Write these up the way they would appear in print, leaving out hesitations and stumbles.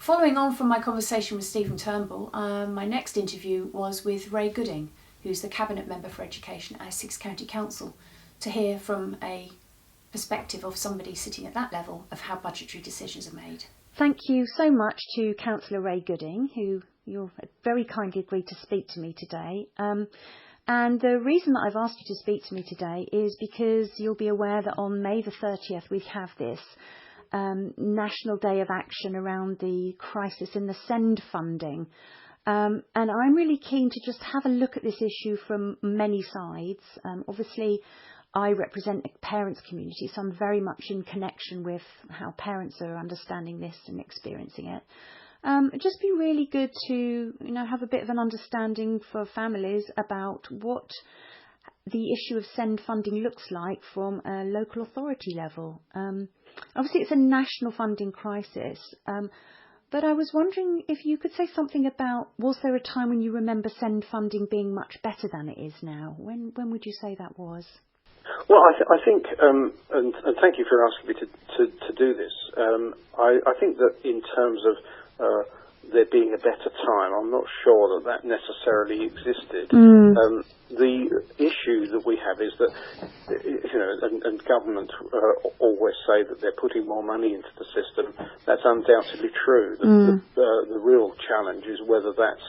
Following on from my conversation with Stephen Turnbull, my next interview was with Ray Gooding, who's the Cabinet Member for Education at Essex County Council, to hear from a perspective of somebody sitting at that level of how budgetary decisions are made. Thank you so much to Cllr Ray Gooding, who you very kindly agreed to speak to me today. And the reason that I've asked you to speak to me today is because you'll be aware that on May the 30th we have this National Day of Action around the crisis in the SEND funding. And I'm really keen to just have a look at this issue from many sides. Obviously, I represent a parents' community, so I'm very much in connection with how parents are understanding this and experiencing it. It'd just be really good to, have a bit of an understanding for families about what the issue of SEND funding looks like from a local authority level. Obviously, it's a national funding crisis, but I was wondering if you could say something about, was there a time when you remember SEND funding being much better than it is now? When would you say that was? Well, I think, and thank you for asking me to do this. I think that in terms of there being a better time, I'm not sure that necessarily existed. The issue that we have is that, and government always say that they're putting more money into the system. That's undoubtedly true. The real challenge is whether that's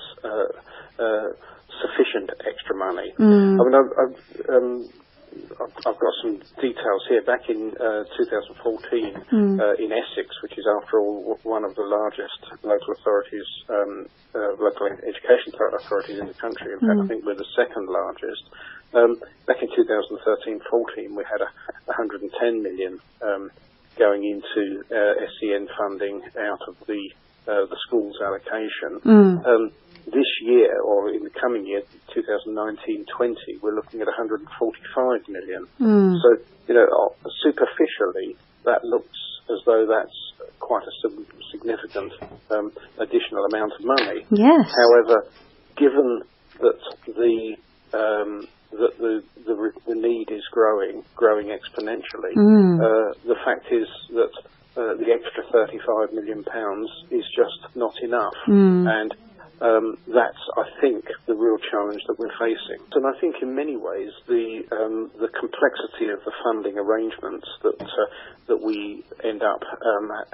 sufficient extra money. I mean, I've got some details here. Back in 2014, in Essex, which is after all one of the largest local authorities, local education authorities in the country. In fact, I think we're the second largest. Back in 2013-14, we had 110 million going into SEN funding out of the school's allocation. This year, or in the coming year, 2019-20, we're looking at 145 million. So, superficially, that looks as though that's quite a significant additional amount of money. Yes. However, given that the need is growing exponentially, the fact is that the extra £35 million is just not enough, and that's, I think, the real challenge that we're facing. And I think in many ways the complexity of the funding arrangements that we end up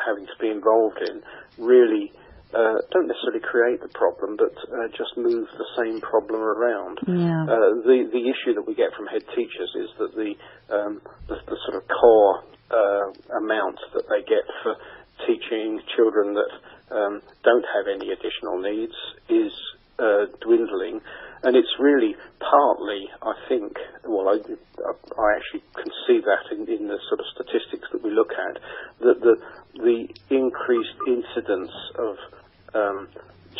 having to be involved in really don't necessarily create the problem, but just move the same problem around. The issue that we get from head teachers is that the sort of core amount that they get for teaching children that don't have any additional needs is dwindling, and it's really partly, I think, well, I actually can see that in the sort of statistics that we look at, that the increased incidence of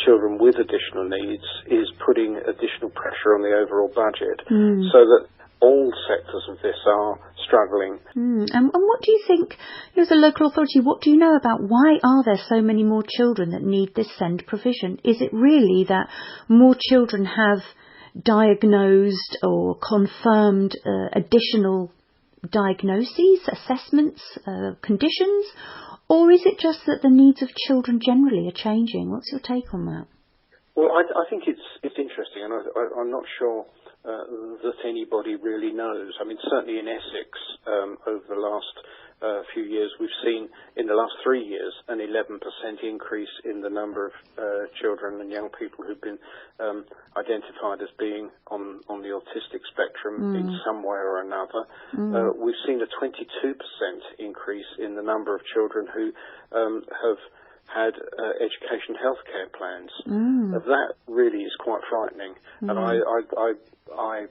children with additional needs is putting additional pressure on the overall budget, so that all sectors of this are struggling. And what do you think, as a local authority, what do you know about why are there so many more children that need this SEND provision? Is it really that more children have diagnosed or confirmed additional diagnoses, assessments, conditions, or is it just that the needs of children generally are changing? What's your take on that? Well, I think it's interesting, and I'm not sure that anybody really knows. I mean, certainly in Essex, over the last few years, we've seen in the last 3 years an 11% increase in the number of children and young people who've been identified as being on the autistic spectrum in some way or another. We've seen a 22% increase in the number of children who have had education healthcare plans. That really is quite frightening, and I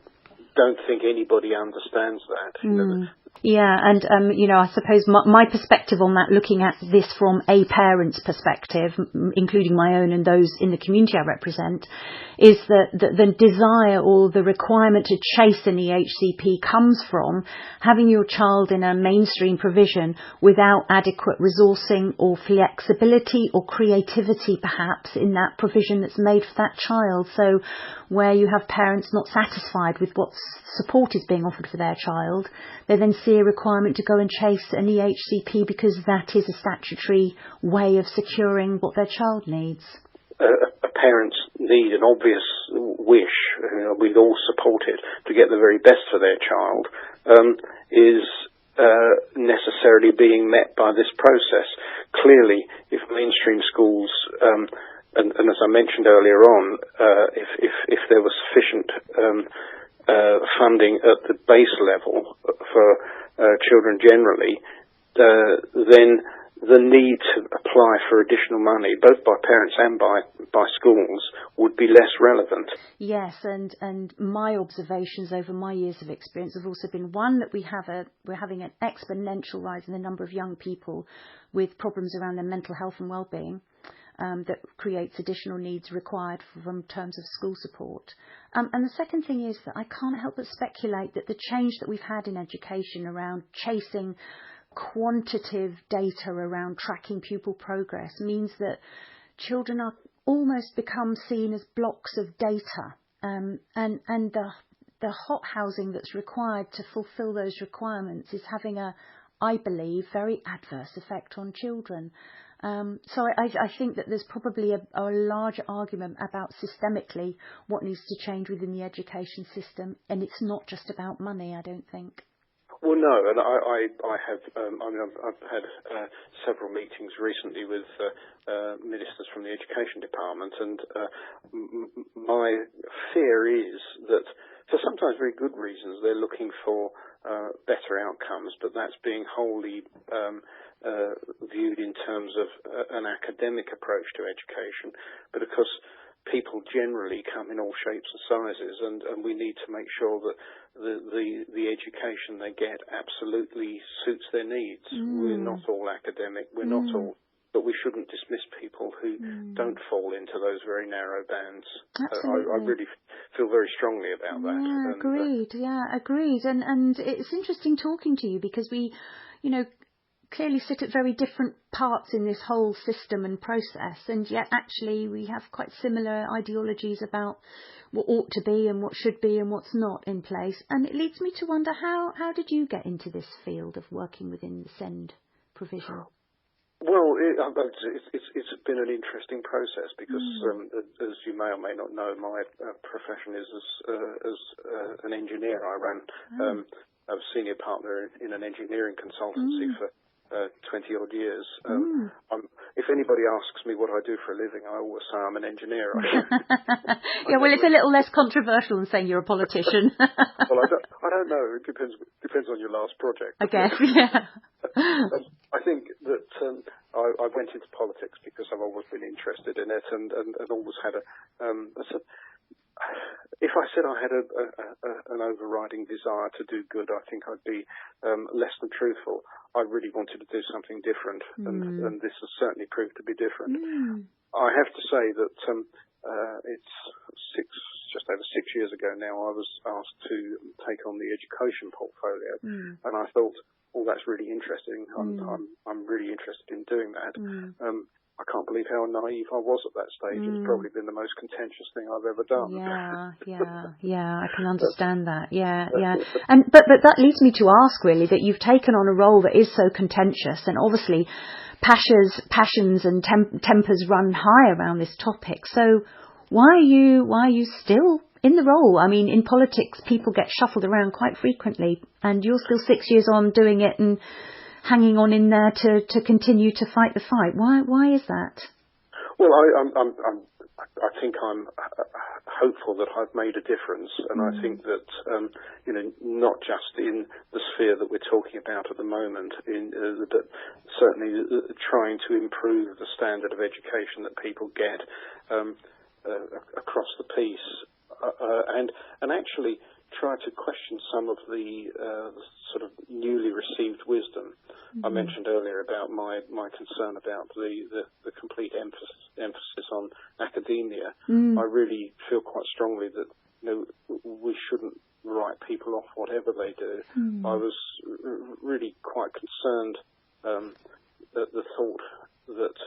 don't think anybody understands that. Yeah, and I suppose my perspective on that, looking at this from a parent's perspective, including my own and those in the community I represent, is that the desire or the requirement to chase an EHCP comes from having your child in a mainstream provision without adequate resourcing or flexibility or creativity, perhaps, in that provision that's made for that child. So where you have parents not satisfied with what support is being offered for their child, they're then see a requirement to go and chase an EHCP because that is a statutory way of securing what their child needs? A parent's need, an obvious wish, we'd all support it, to get the very best for their child, is necessarily being met by this process. Clearly, if mainstream schools, and as I mentioned earlier on, if there was sufficient funding at the base level for children generally, then the need to apply for additional money, both by parents and by schools, would be less relevant. Yes, and my observations over my years of experience have also been, one, that we're having an exponential rise in the number of young people with problems around their mental health and well-being, that creates additional needs required from terms of school support. And the second thing is that I can't help but speculate that the change that we've had in education around chasing quantitative data around tracking pupil progress means that children are almost become seen as blocks of data, and the hot housing that's required to fulfil those requirements is having I believe, very adverse effect on children. So I think that there's probably a larger argument about systemically what needs to change within the education system, and it's not just about money, I don't think. Well, no, and I have. I've had several meetings recently with ministers from the education department, and my fear is that, for sometimes very good reasons, they're looking for better outcomes, but that's being wholly viewed in terms of an academic approach to education. But of course, people generally come in all shapes and sizes, and we need to make sure that the education they get absolutely suits their needs. We're not all academic, we're not all, but we shouldn't dismiss people who don't fall into those very narrow bands. I really feel very strongly about that. Yeah, agreed. Agreed. And it's interesting talking to you, because we, clearly sit at very different parts in this whole system and process, and yet actually we have quite similar ideologies about what ought to be and what should be and what's not in place. And it leads me to wonder, how did you get into this field of working within the SEND provision? Well, it's been an interesting process because, as you may or may not know, my profession is as an engineer. I ran I was senior partner in an engineering consultancy for 20-odd years. If anybody asks me what I do for a living, I always say I'm an engineer. Well, it's a little less controversial than saying you're a politician. Well, I don't know. It depends on your last project. I guess, yeah. I think that I went into politics because I've always been interested in it, and always had if I said I had an overriding desire to do good, I think I'd be less than truthful. I really wanted to do something different, and this has certainly proved to be different. I have to say that it's just over 6 years ago now, I was asked to take on the education portfolio, and I thought, oh, that's really interesting. I'm really interested in doing that. I can't believe how naive I was at that stage. It's probably been the most contentious thing I've ever done. Yeah, I can understand that. Yeah. And but that leads me to ask, really, that you've taken on a role that is so contentious, and obviously passions and tempers run high around this topic. So why are you still in the role? I mean, in politics, people get shuffled around quite frequently, and you're still 6 years on doing it and hanging on in there to continue to fight the fight. Why is that? Well, I think I'm hopeful that I've made a difference, and I think that not just in the sphere that we're talking about at the moment, but certainly trying to improve the standard of education that people get across the piece, and actually try to question some of the sort of newly received wisdom. I mentioned earlier about my concern about the complete emphasis on academia. I really feel quite strongly that we shouldn't write people off whatever they do. I was really quite concerned at the thought that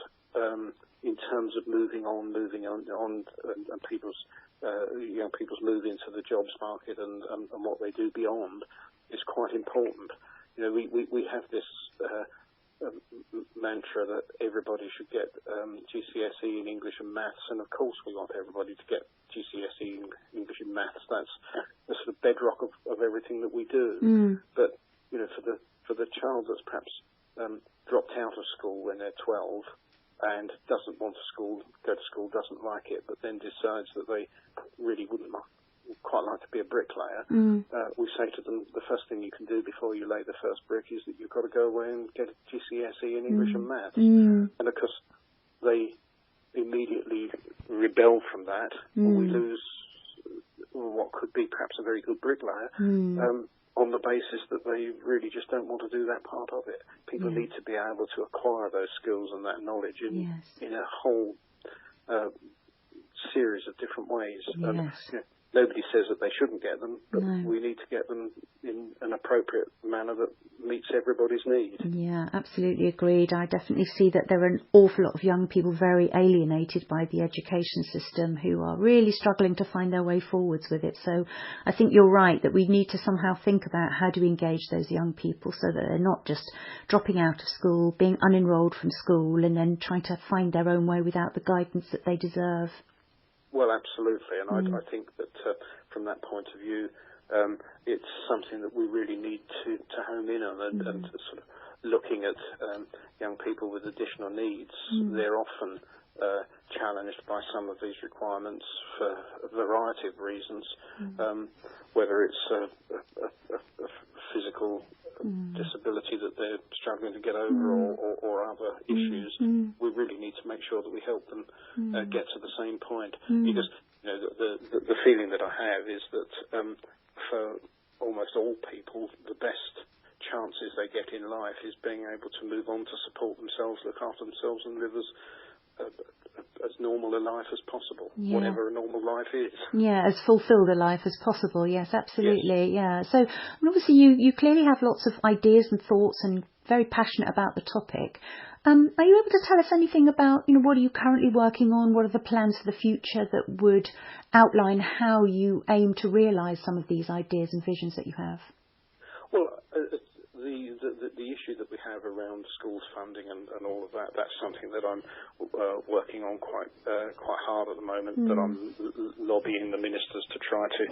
in terms of moving on, and people's young people's move into the jobs market and what they do beyond is quite important. we have this mantra that everybody should get GCSE in English and Maths, and of course we want everybody to get GCSE in English and Maths. That's the sort of bedrock of everything that we do. But for the child that's perhaps dropped out of school when they're 12 and doesn't want to go to school, doesn't like it, but then decides that they really wouldn't quite like to be a bricklayer, we say to them, the first thing you can do before you lay the first brick is that you've got to go away and get a GCSE in English and Maths. And of course, they immediately rebel from that, and we lose what could be perhaps a very good bricklayer on the basis that they really just don't want to do that part of it. People need to be able to acquire those skills and that knowledge in a whole series of different ways. Nobody says that they shouldn't get them, but we need to get them in an appropriate manner that meets everybody's need. Yeah, absolutely agreed. I definitely see that there are an awful lot of young people very alienated by the education system who are really struggling to find their way forwards with it. So I think you're right that we need to somehow think about how do we engage those young people so that they're not just dropping out of school, being unenrolled from school, and then trying to find their own way without the guidance that they deserve. Well, absolutely, and I think that from that point of view, it's something that we really need to home in on and to sort of looking at young people with additional needs. They're often challenged by some of these requirements for a variety of reasons, whether it's a physical disability that they're struggling to get over or other issues. We really need to make sure that we help them get to the same point, because the feeling that I have is that for almost all people, the best chances they get in life is being able to move on to support themselves, look after themselves, and live as normal a life as possible, whatever a normal life is. Yeah, as fulfilled a life as possible. Yes, absolutely. Yeah. So obviously you clearly have lots of ideas and thoughts and very passionate about the topic. Are you able to tell us anything about, what are you currently working on? What are the plans for the future that would outline how you aim to realise some of these ideas and visions that you have? Well, the issue that we have around schools funding and all of that's something that I'm working on quite hard at the moment, that I'm lobbying the ministers to try to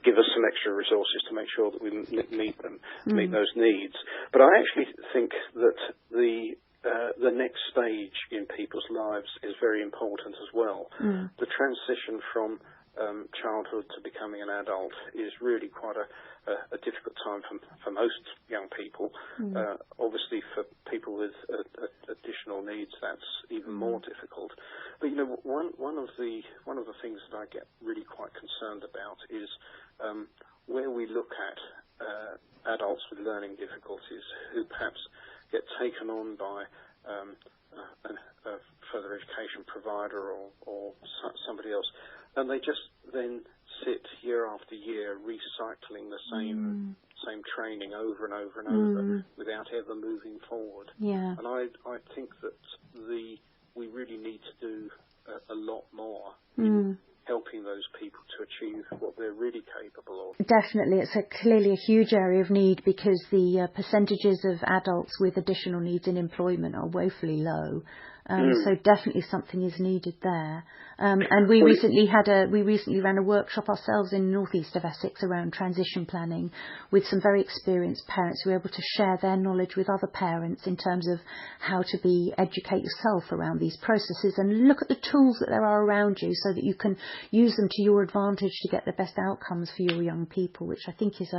give us some extra resources to make sure that we meet those needs. But I actually think that the next stage in people's lives is very important as well. The transition from childhood to becoming an adult is really quite a difficult time for most young people. Obviously, for people with additional needs, that's even more difficult. But one of the things that I get really quite concerned about is where we look at adults with learning difficulties who perhaps get taken on by a further education provider or somebody else, and they just then sit year after year recycling the same training over and over and over without ever moving forward. Yeah. And I think that we really need to do a lot more in helping those people to achieve what they're really capable of. Definitely, it's clearly a huge area of need because the percentages of adults with additional needs in employment are woefully low. So definitely something is needed there. And we recently ran a workshop ourselves in the northeast of Essex around transition planning with some very experienced parents who were able to share their knowledge with other parents in terms of how to educate yourself around these processes and look at the tools that there are around you so that you can use them to your advantage to get the best outcomes for your young people, which I think is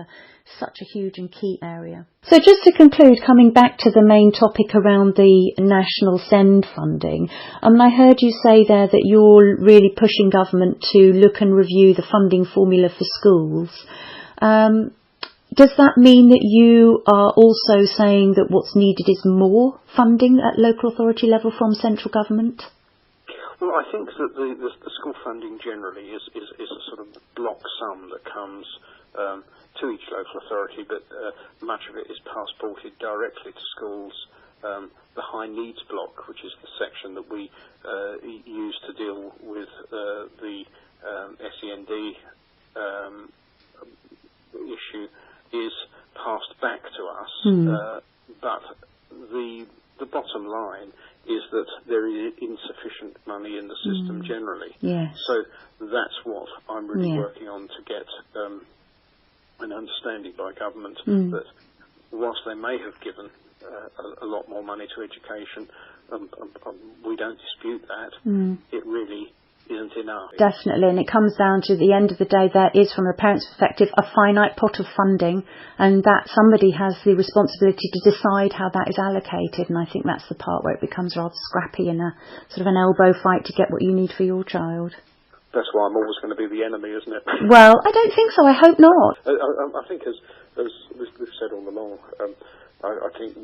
such a huge and key area. So just to conclude, coming back to the main topic around the national SEND funding, I heard you say there that you're really pushing government to look and review the funding formula for schools. Does that mean that you are also saying that what's needed is more funding at local authority level from central government? Well, I think that the school funding generally is a sort of block sum that comes to each local authority, but much of it is passported directly to schools. The high needs block, which is the section that we use to deal with the SEND issue, is passed back to us But the bottom line is that there is insufficient money in the system generally. Yes. So that's what I'm really working on, to get an understanding by government that whilst they may have given a lot more money to education, we don't dispute that, it really isn't enough. Definitely, and it comes down to, the end of the day, there is, from a parent's perspective, a finite pot of funding, and that somebody has the responsibility to decide how that is allocated, and I think that's the part where it becomes rather scrappy and a sort of an elbow fight to get what you need for your child. That's why I'm always going to be the enemy, isn't it? Well, I don't think so. I hope not. I think, as we've said all along, I think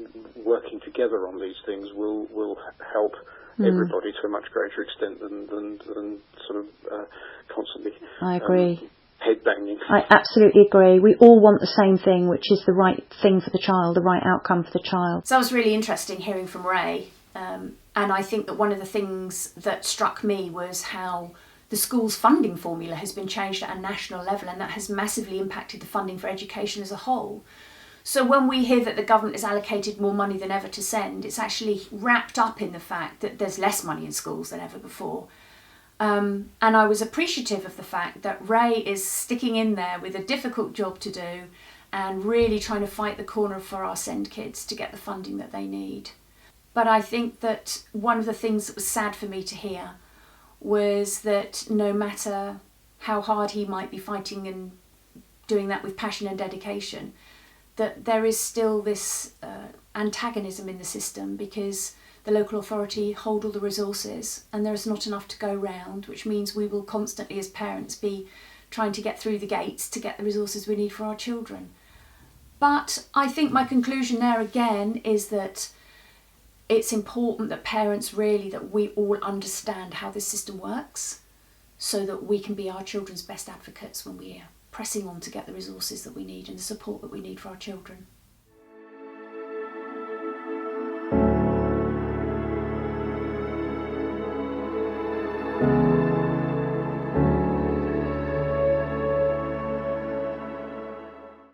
working together on these things will help everybody to a much greater extent than sort of constantly. I agree. Headbanging. I absolutely agree. We all want the same thing, which is the right thing for the child, the right outcome for the child. So it was really interesting hearing from Ray, and I think that one of the things that struck me was how the school's funding formula has been changed at a national level, and that has massively impacted the funding for education as a whole. So when we hear that the government has allocated more money than ever to send, it's actually wrapped up in the fact that there's less money in schools than ever before. And I was appreciative of the fact that Ray is sticking in there with a difficult job to do and really trying to fight the corner for our SEND kids to get the funding that they need. But I think that one of the things that was sad for me to hear was that no matter how hard he might be fighting and doing that with passion and dedication, that there is still this antagonism in the system, because the local authority hold all the resources and there is not enough to go round, which means we will constantly as parents be trying to get through the gates to get the resources we need for our children. But I think my conclusion there again is that it's important that parents really, that we all understand how this system works, so that we can be our children's best advocates when we are pressing on to get the resources that we need and the support that we need for our children.